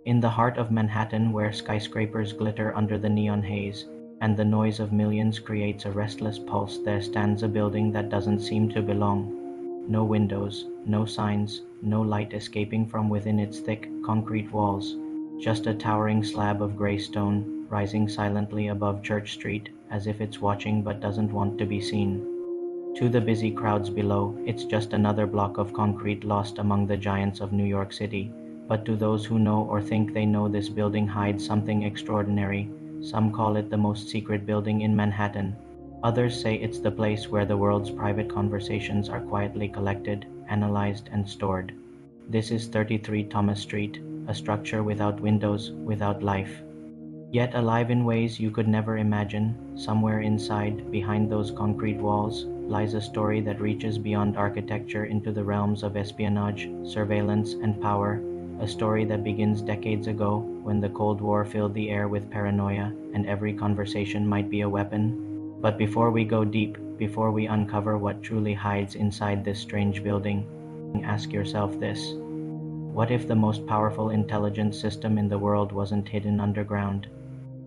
In the heart of Manhattan, where skyscrapers glitter under the neon haze, and the noise of millions creates a restless pulse, there stands a building that doesn't seem to belong. No windows, no signs, no light escaping from within its thick, concrete walls. Just a towering slab of gray stone, rising silently above Church Street, as if it's watching but doesn't want to be seen. To the busy crowds below, it's just another block of concrete lost among the giants of New York City. But to those who know or think they know, this building hides something extraordinary. Some call it the most secret building in Manhattan. Others say it's the place where the world's private conversations are quietly collected, analyzed, and stored. This is 33 Thomas Street, a structure without windows, without life. Yet alive in ways you could never imagine. Somewhere inside, behind those concrete walls, lies a story that reaches beyond architecture into the realms of espionage, surveillance, and power. A story that begins decades ago, when the Cold War filled the air with paranoia, and every conversation might be a weapon. But before we go deep, before we uncover what truly hides inside this strange building, ask yourself this. What if the most powerful intelligence system in the world wasn't hidden underground,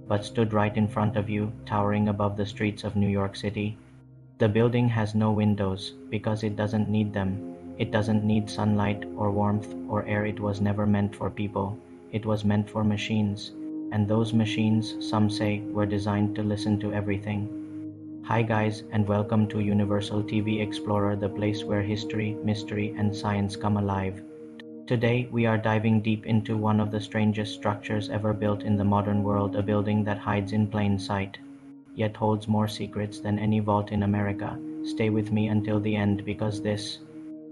but stood right in front of you, towering above the streets of New York City? The building has no windows, because it doesn't need them. It doesn't need sunlight or warmth or air. It was never meant for people. It was meant for machines. And those machines, some say, were designed to listen to everything. Hi guys, and welcome to Universal TV Explorer, the place where history, mystery, and science come alive. Today, we are diving deep into one of the strangest structures ever built in the modern world, a building that hides in plain sight, yet holds more secrets than any vault in America. Stay with me until the end, because this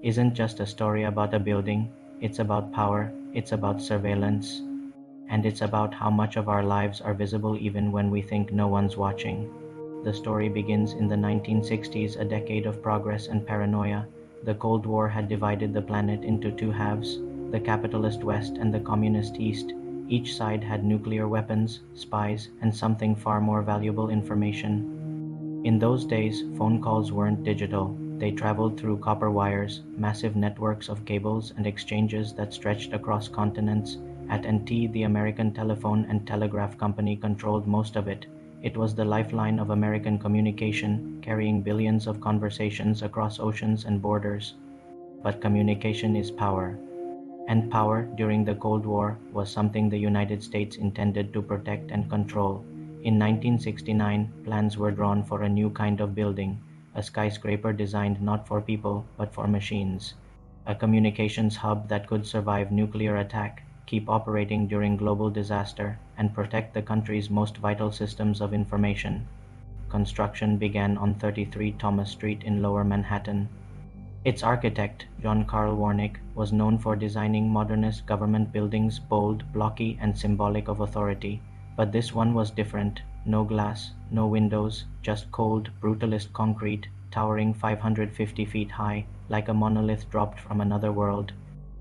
isn't just a story about a building, it's about power, it's about surveillance, and it's about how much of our lives are visible even when we think no one's watching. The story begins in the 1960s, a decade of progress and paranoia. The Cold War had divided the planet into two halves, the capitalist West and the communist East. Each side had nuclear weapons, spies, and something far more valuable, information. In those days, phone calls weren't digital. They traveled through copper wires, massive networks of cables and exchanges that stretched across continents. AT&T, the American telephone and telegraph company, controlled most of it. It was the lifeline of American communication, carrying billions of conversations across oceans and borders. But communication is power. And power, during the Cold War, was something the United States intended to protect and control. In 1969, plans were drawn for a new kind of building, a skyscraper designed not for people, but for machines. A communications hub that could survive nuclear attack, keep operating during global disaster, and protect the country's most vital systems of information. Construction began on 33 Thomas Street in Lower Manhattan. Its architect, John Carl Warnick, was known for designing modernist government buildings, bold, blocky, and symbolic of authority. But this one was different. No glass, no windows, just cold, brutalist concrete, towering 550 feet high, like a monolith dropped from another world.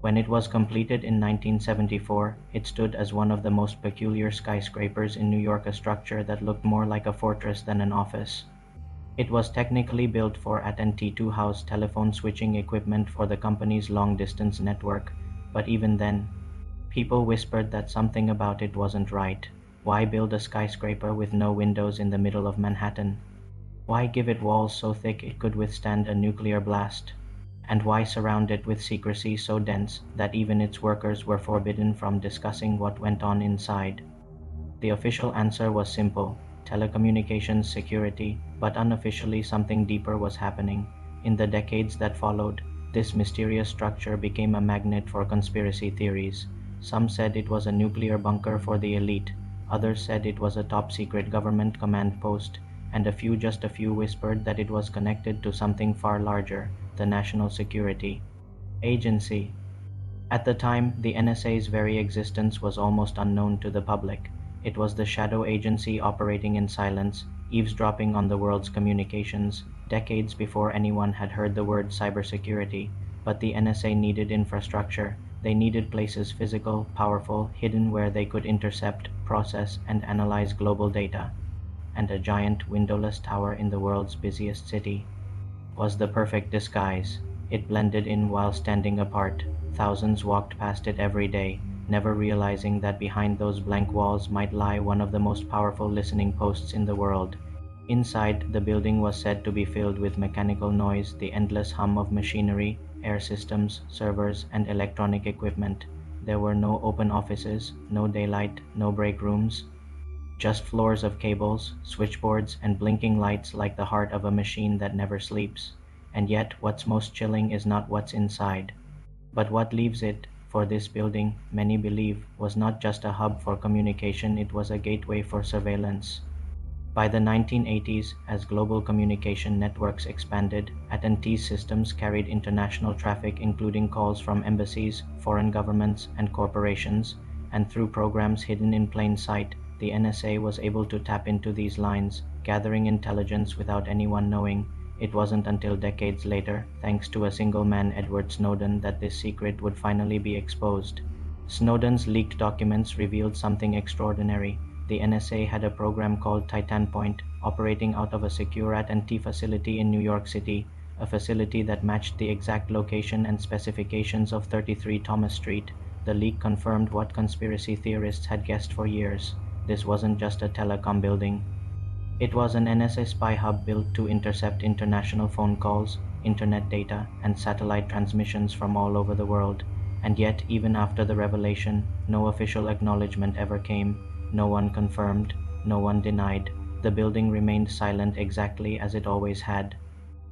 When it was completed in 1974, it stood as one of the most peculiar skyscrapers in New York, a structure that looked more like a fortress than an office. It was technically built for AT&T to house telephone switching equipment for the company's long-distance network, but even then, people whispered that something about it wasn't right. Why build a skyscraper with no windows in the middle of Manhattan? Why give it walls so thick it could withstand a nuclear blast? And why surround it with secrecy so dense that even its workers were forbidden from discussing what went on inside? The official answer was simple: telecommunications security, but unofficially something deeper was happening. In the decades that followed, this mysterious structure became a magnet for conspiracy theories. Some said it was a nuclear bunker for the elite, others said it was a top-secret government command post, and just a few whispered that it was connected to something far larger, the National Security Agency. At the time, the NSA's very existence was almost unknown to the public. It was the shadow agency operating in silence, eavesdropping on the world's communications, decades before anyone had heard the word cybersecurity. But the NSA needed infrastructure. They needed places physical, powerful, hidden, where they could intercept, process, and analyze global data. And a giant, windowless tower in the world's busiest city was the perfect disguise. It blended in while standing apart. Thousands walked past it every day, never realizing that behind those blank walls might lie one of the most powerful listening posts in the world. Inside, the building was said to be filled with mechanical noise, the endless hum of machinery, air systems, servers, and electronic equipment. There were no open offices, no daylight, no break rooms, just floors of cables, switchboards, and blinking lights like the heart of a machine that never sleeps. And yet, what's most chilling is not what's inside, but what leaves it. For this building, many believe, was not just a hub for communication, it was a gateway for surveillance. By the 1980s, as global communication networks expanded, AT&T's systems carried international traffic including calls from embassies, foreign governments, and corporations, and through programs hidden in plain sight, the NSA was able to tap into these lines, gathering intelligence without anyone knowing. It wasn't until decades later, thanks to a single man, Edward Snowden, that this secret would finally be exposed. Snowden's leaked documents revealed something extraordinary. The NSA had a program called Titan Point, operating out of a secure AT&T facility in New York City, a facility that matched the exact location and specifications of 33 Thomas Street. The leak confirmed what conspiracy theorists had guessed for years. This wasn't just a telecom building. It was an NSA spy hub built to intercept international phone calls, internet data, and satellite transmissions from all over the world. And yet, even after the revelation, no official acknowledgement ever came. No one confirmed, no one denied. The building remained silent exactly as it always had.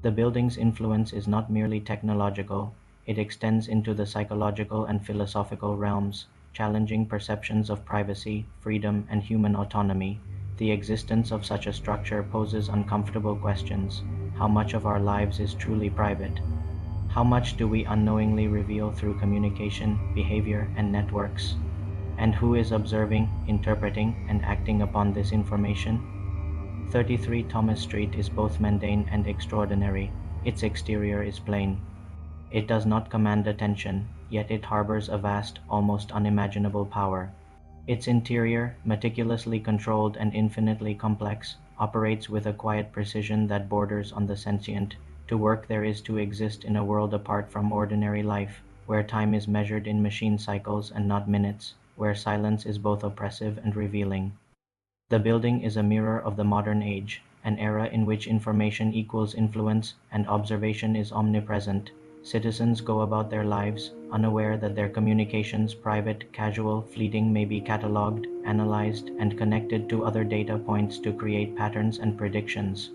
The building's influence is not merely technological, it extends into the psychological and philosophical realms, challenging perceptions of privacy, freedom, and human autonomy. The existence of such a structure poses uncomfortable questions. How much of our lives is truly private? How much do we unknowingly reveal through communication, behavior, and networks? And who is observing, interpreting, and acting upon this information? 33 Thomas Street is both mundane and extraordinary. Its exterior is plain. It does not command attention, yet it harbors a vast, almost unimaginable power. Its interior, meticulously controlled and infinitely complex, operates with a quiet precision that borders on the sentient. To work there is to exist in a world apart from ordinary life, where time is measured in machine cycles and not minutes, where silence is both oppressive and revealing. The building is a mirror of the modern age, an era in which information equals influence and observation is omnipresent. Citizens go about their lives, unaware that their communications, private, casual, fleeting, may be catalogued, analyzed, and connected to other data points to create patterns and predictions.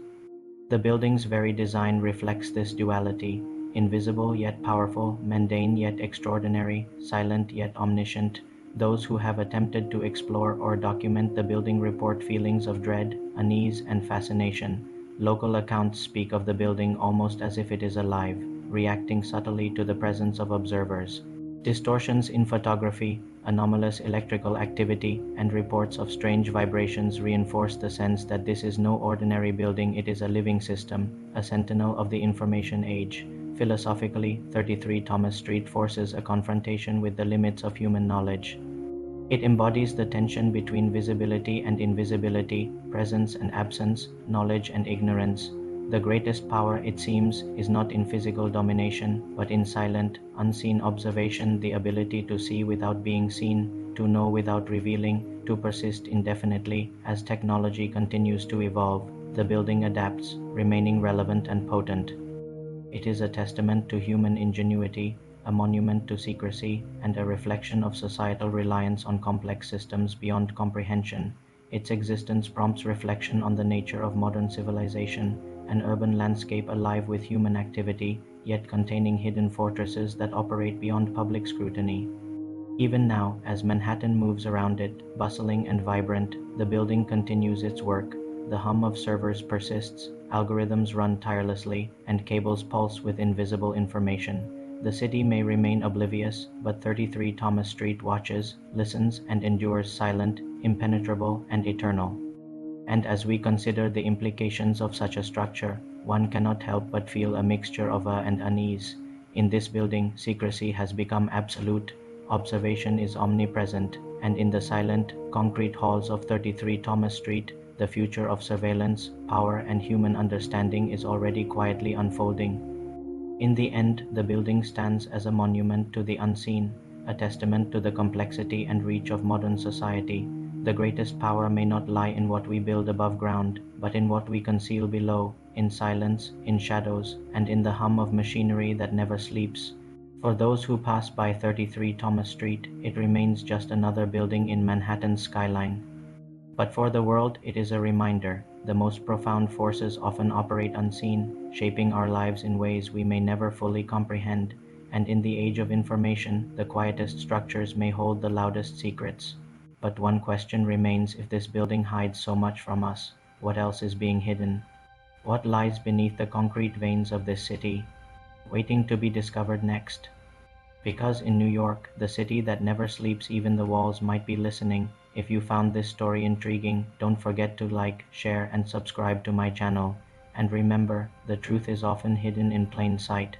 The building's very design reflects this duality: invisible yet powerful, mundane yet extraordinary, silent yet omniscient. Those who have attempted to explore or document the building report feelings of dread, unease, and fascination. Local accounts speak of the building almost as if it is alive, reacting subtly to the presence of observers. Distortions in photography, anomalous electrical activity, and reports of strange vibrations reinforce the sense that this is no ordinary building, it is a living system, a sentinel of the information age. Philosophically, 33 Thomas Street forces a confrontation with the limits of human knowledge. It embodies the tension between visibility and invisibility, presence and absence, knowledge and ignorance. The greatest power, it seems, is not in physical domination, but in silent, unseen observation, the ability to see without being seen, to know without revealing, to persist indefinitely. As technology continues to evolve, the building adapts, remaining relevant and potent. It is a testament to human ingenuity, a monument to secrecy, and a reflection of societal reliance on complex systems beyond comprehension. Its existence prompts reflection on the nature of modern civilization, an urban landscape alive with human activity, yet containing hidden fortresses that operate beyond public scrutiny. Even now, as Manhattan moves around it, bustling and vibrant, the building continues its work. The hum of servers persists, algorithms run tirelessly, and cables pulse with invisible information. The city may remain oblivious, but 33 Thomas Street watches, listens, and endures, silent, impenetrable, and eternal. And as we consider the implications of such a structure, one cannot help but feel a mixture of awe and unease. In this building, secrecy has become absolute, observation is omnipresent, and in the silent, concrete halls of 33 Thomas Street, the future of surveillance, power, and human understanding is already quietly unfolding. In the end, the building stands as a monument to the unseen, a testament to the complexity and reach of modern society. The greatest power may not lie in what we build above ground, but in what we conceal below, in silence, in shadows, and in the hum of machinery that never sleeps. For those who pass by 33 Thomas Street, it remains just another building in Manhattan's skyline. But for the world, it is a reminder. The most profound forces often operate unseen, shaping our lives in ways we may never fully comprehend. And in the age of information, the quietest structures may hold the loudest secrets. But one question remains: if this building hides so much from us, what else is being hidden? What lies beneath the concrete veins of this city, waiting to be discovered next? Because in New York, the city that never sleeps, even the walls might be listening. If you found this story intriguing, don't forget to like, share, and subscribe to my channel. And remember, the truth is often hidden in plain sight.